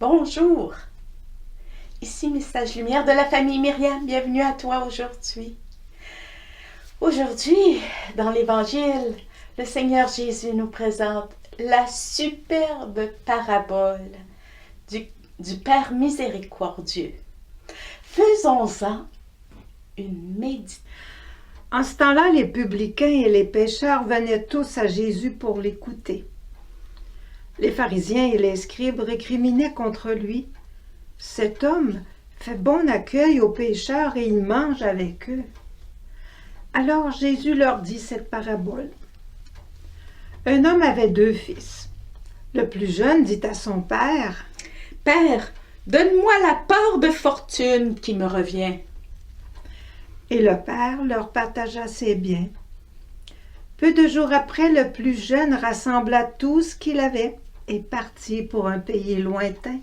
Bonjour, ici Message Lumière de la famille Myriam, bienvenue à toi aujourd'hui. Aujourd'hui, dans l'Évangile, le Seigneur Jésus nous présente la superbe parabole du Père miséricordieux. Faisons-en une méditation. En ce temps-là, les publicains et les pécheurs venaient tous à Jésus pour l'écouter. Les pharisiens et les scribes récriminaient contre lui. « Cet homme fait bon accueil aux pécheurs et il mange avec eux. » Alors Jésus leur dit cette parabole. Un homme avait 2 fils. Le plus jeune dit à son père, « Père, donne-moi la part de fortune qui me revient. » Et le père leur partagea ses biens. Peu de jours après, le plus jeune rassembla tout ce qu'il avait et partit pour un pays lointain,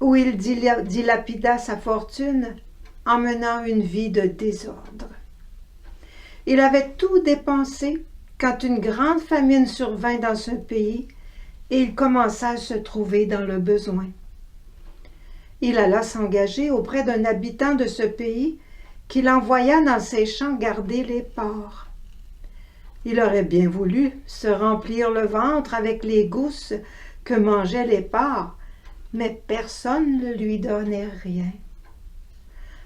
où il dilapida sa fortune en menant une vie de désordre. Il avait tout dépensé quand une grande famine survint dans ce pays et il commença à se trouver dans le besoin. Il alla s'engager auprès d'un habitant de ce pays qu'il envoya dans ses champs garder les porcs. Il aurait bien voulu se remplir le ventre avec les gousses que mangeaient les porcs, mais personne ne lui donnait rien.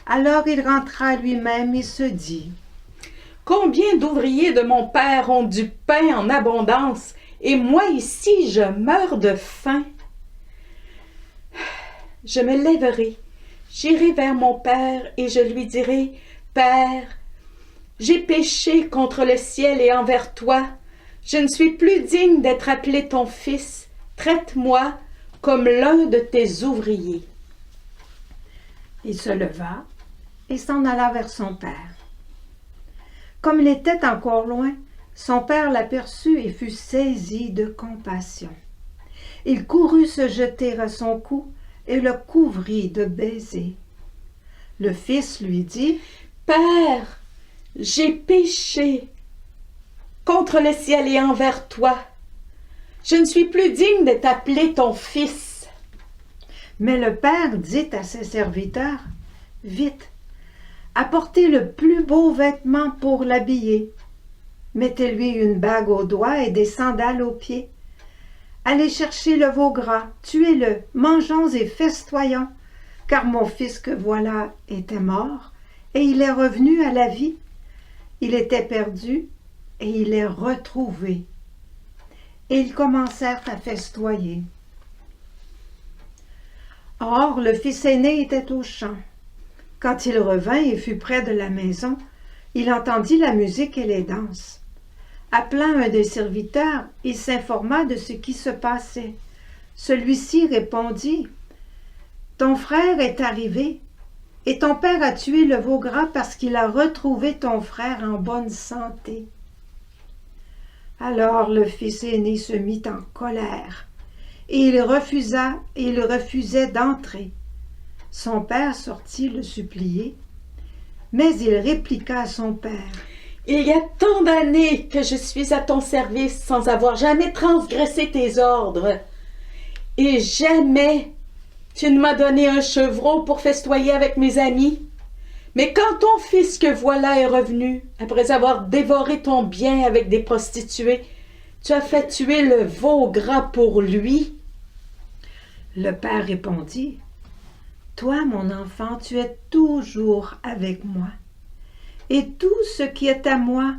Alors il rentra lui-même et se dit, « Combien d'ouvriers de mon père ont du pain en abondance, et moi ici je meurs de faim. Je me lèverai, j'irai vers mon père et je lui dirai, « Père, j'ai péché contre le ciel et envers toi. Je ne suis plus digne d'être appelé ton fils. Traite-moi comme l'un de tes ouvriers. » Il se leva et s'en alla vers son père. Comme il était encore loin, son père l'aperçut et fut saisi de compassion. Il courut se jeter à son cou et le couvrit de baisers. Le fils lui dit, « Père, j'ai péché contre le ciel et envers toi. Je ne suis plus digne d'être appelé ton fils. » Mais le père dit à ses serviteurs, « Vite, apportez le plus beau vêtement pour l'habiller. Mettez-lui une bague au doigt et des sandales aux pieds. Allez chercher le veau gras, tuez-le, mangeons et festoyons, car mon fils que voilà était mort, et il est revenu à la vie. Il était perdu, et il est retrouvé. » Et ils commencèrent à festoyer. Or, le fils aîné était au champ. Quand il revint et fut près de la maison, il entendit la musique et les danses. Appelant un des serviteurs, il s'informa de ce qui se passait. Celui-ci répondit, « Ton frère est arrivé, et ton père a tué le veau gras parce qu'il a retrouvé ton frère en bonne santé. » Alors le fils aîné se mit en colère, et il refusait d'entrer. Son père sortit le supplier, mais il répliqua à son père, « Il y a tant d'années que je suis à ton service sans avoir jamais transgressé tes ordres, et jamais tu ne m'as donné un chevreau pour festoyer avec mes amis. Mais quand ton fils que voilà est revenu, après avoir dévoré ton bien avec des prostituées, tu as fait tuer le veau gras pour lui. » Le père répondit, « Toi, mon enfant, tu es toujours avec moi, et tout ce qui est à moi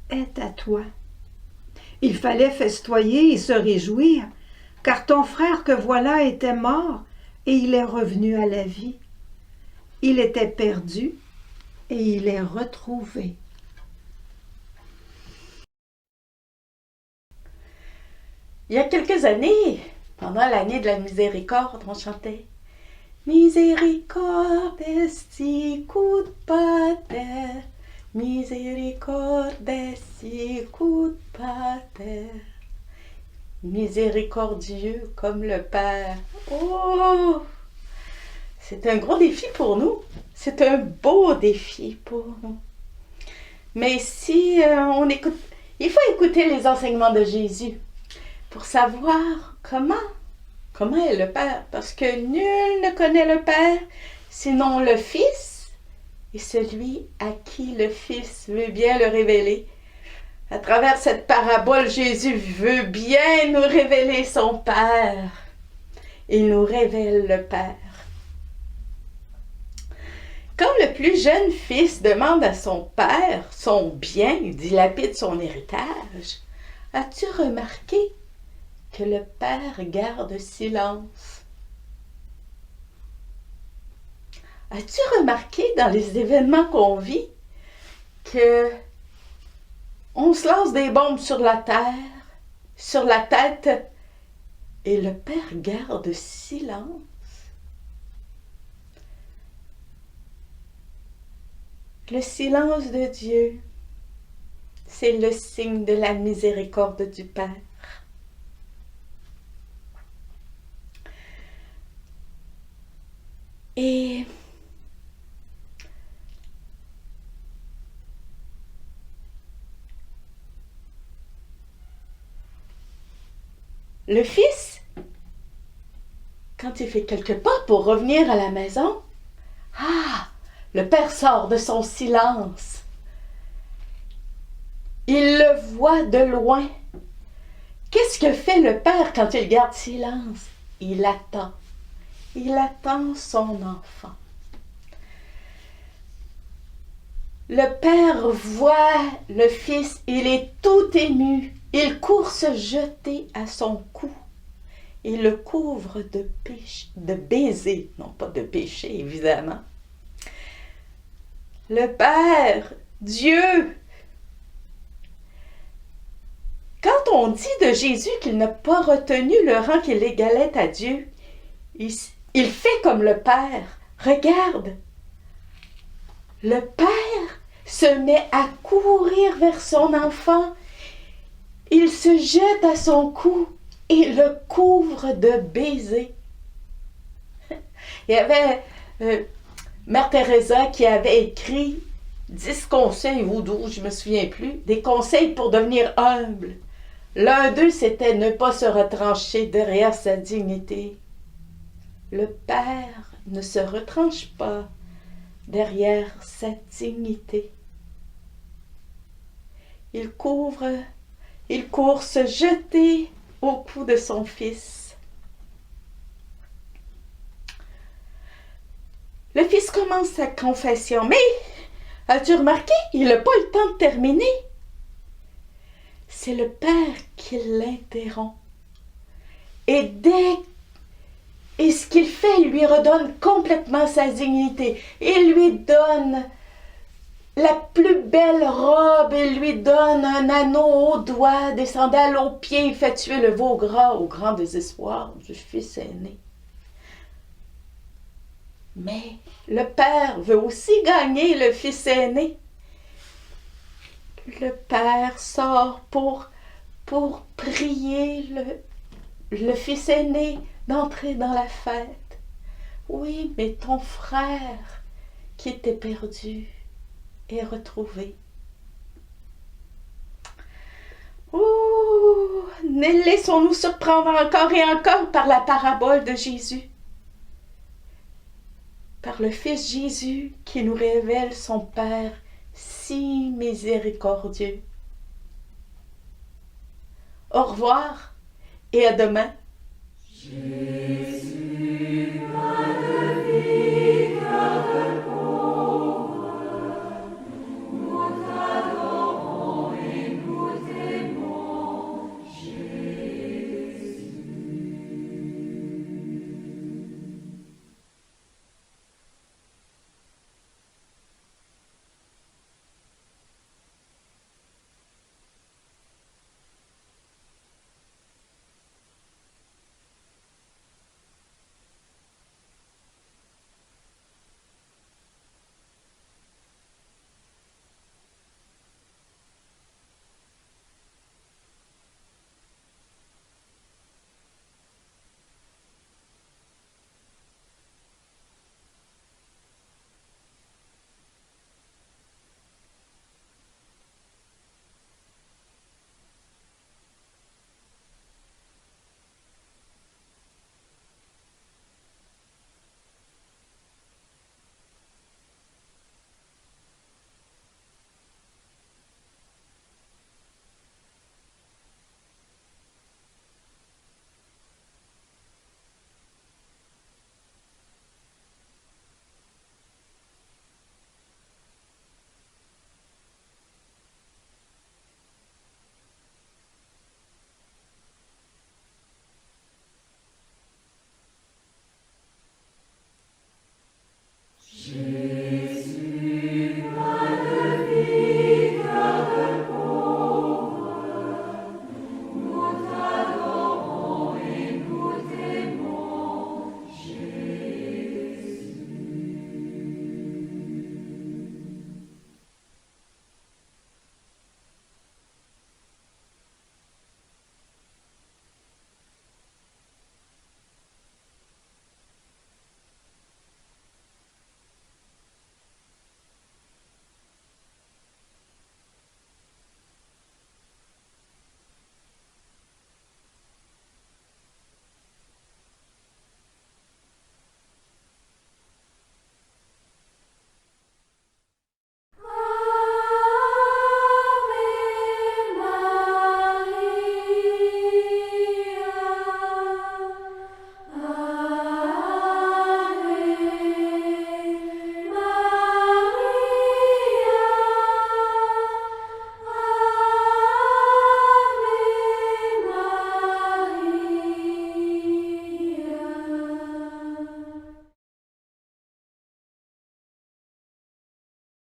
est à toi. Il fallait festoyer et se réjouir, car ton frère que voilà était mort, et il est revenu à la vie. Il était perdu, et il est retrouvé. » Il y a quelques années, pendant l'année de la miséricorde, on chantait « Misericordes sicut pater, misericordes sicut pater. » Miséricordieux comme le Père. Oh! C'est un gros défi pour nous. C'est un beau défi pour nous. Mais si on écoute, il faut écouter les enseignements de Jésus pour savoir comment Comment est le Père? Parce que nul ne connaît le Père, sinon le Fils et celui à qui le Fils veut bien le révéler. À travers cette parabole, Jésus veut bien nous révéler son Père. Il nous révèle le Père. Quand le plus jeune fils demande à son père son bien, il dilapide son héritage, as-tu remarqué que le père garde silence? As-tu remarqué dans les événements qu'on vit que on se lance des bombes sur la terre, sur la tête, et le père garde silence? Le silence de Dieu, c'est le signe de la miséricorde du Père. Et le fils, quand il fait quelques pas pour revenir à la maison, le père sort de son silence. Il le voit de loin. Qu'est-ce que fait le père quand il garde silence? Il attend. Il attend son enfant. Le père voit le fils, il est tout ému. Il court se jeter à son cou. Il le couvre de baisers, non pas de péché évidemment. Le Père, Dieu. Quand on dit de Jésus qu'il n'a pas retenu le rang qui l'égalait à Dieu, il fait comme le Père. Regarde, le Père se met à courir vers son enfant. Il se jette à son cou et le couvre de baisers. Il y avait Mère Teresa qui avait écrit 10 conseils ou 12, je ne me souviens plus, des conseils pour devenir humble. L'un d'eux, c'était ne pas se retrancher derrière sa dignité. Le Père ne se retranche pas derrière sa dignité. Il court se jeter au cou de son fils. Le fils commence sa confession. Mais, as-tu remarqué, il n'a pas eu le temps de terminer. C'est le Père qui l'interrompt. Et ce qu'il fait, il lui redonne complètement sa dignité. Il lui donne la plus belle robe, il lui donne un anneau au doigt, des sandales aux pieds, il fait tuer le veau gras au grand désespoir du fils aîné. Mais le Père veut aussi gagner le fils aîné. Le Père sort pour prier le fils aîné d'entrer dans la fête. Oui, mais ton frère qui était perdu est retrouvé. Oh, laissons-nous surprendre encore et encore par la parabole de Jésus. Par le Fils Jésus qui nous révèle son Père si miséricordieux. Au revoir et à demain. Jésus.